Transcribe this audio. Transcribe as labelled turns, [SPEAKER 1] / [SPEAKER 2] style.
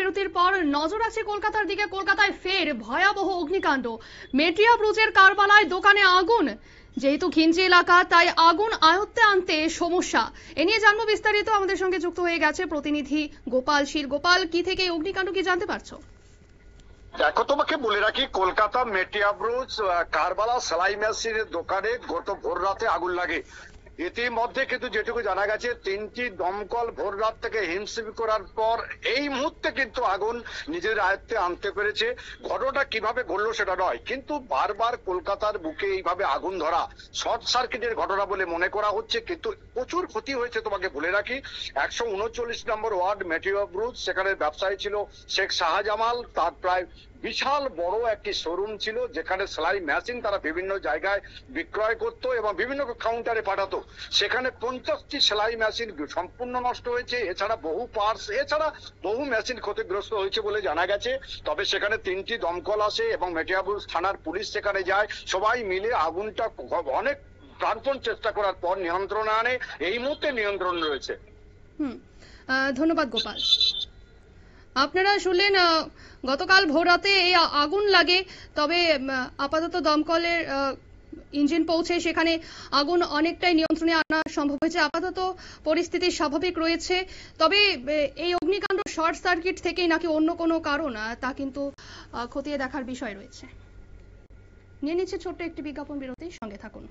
[SPEAKER 1] বিরতির পর নজর আছে কলকাতার দিকে। কলকাতায় ফের ভয়াবহ অগ্নিকাণ্ড। মেটিয়া ব্রুজের কারবালায় দোকানে আগুন। যেহেতু ঘিঞ্জি এলাকা, তাই আগুন আয়ত্তে আনতে সমস্যা। এ নিয়ে জানবো বিস্তারিত। আমাদের সঙ্গে যুক্ত হয়ে গেছে প্রতিনিধি গোপাল শীল। গোপাল, কি থেকে এই অগ্নিকাণ্ড কি জানতে পারছো?
[SPEAKER 2] দেখো, তোমাকে বলে রাখি, কলকাতা মেটিয়া ব্রুজ কারবালা সেলাই মেশিনের দোকানে গত ভোর রাতে আগুন লাগে। ইতিমধ্যে কিন্তু যেটুকু জানা গেছে, 3টি দমকল ভোর রাত থেকে হিমশিম করার পর এই মুহূর্তে কিন্তু আগুন নিজের আয়ত্তে আনতে পেরেছে। ঘটনাটা কিভাবে ঘটলো সেটা নয়, কিন্তু বারবার কলকাতার বুকে এইভাবে আগুন ধরা শর্ট সার্কিটের ঘটনা বলে মনে করা হচ্ছে। কিন্তু প্রচুর ক্ষতি হয়েছে। তোমাকে বলে রাখি, 139 নম্বর ওয়ার্ড মেটিয়া ব্রুজ, সেখানে ব্যবসায়ী ছিল শেখ শাহজামাল। তার প্রায় বিশাল বড় একটি শোরুম ছিল, যেখানে সেলাই মেশিন তারা বিভিন্ন জায়গায় বিক্রয় করতো এবং বিভিন্ন কাউন্টারে পাঠাতো। সেখানে 50টি সেলাই মেশিন সম্পূর্ণ নষ্ট হয়েছে। এছাড়া বহু পার্টস, এছাড়া বহু মেশিন ক্ষতিগ্রস্ত হয়েছে বলে জানা গেছে। তবে সেখানে 3টি দমকল আসে এবং মেটিয়াব্রুজ থানার পুলিশ সেখানে যায়। সবাই মিলে আগুনটা অনেক প্রাণপণ চেষ্টা করার পর নিয়ন্ত্রণে আনে। এই মুহূর্তে নিয়ন্ত্রণ রয়েছে।
[SPEAKER 1] ধন্যবাদ গোপাল। আপনারা শুনলেন, গতকাল ভোর রাতে এই আগুন লাগে। তবে আপাতত দমকলের ইঞ্জিন পৌঁছে সেখানে আগুন অনেকটাই নিয়ন্ত্রণে আনা সম্ভব হয়েছে। আপাতত পরিস্থিতি স্বাভাবিক রয়েছে। তবে এই অগ্নিকাণ্ড শর্ট সার্কিট থেকেই নাকি অন্য কোনো কারণ, তা কিন্তু খতিয়ে দেখার বিষয় রয়েছে। নিয়ে নিচ্ছে ছোট্ট একটি বিজ্ঞাপন বিরতি, সঙ্গে থাকুন।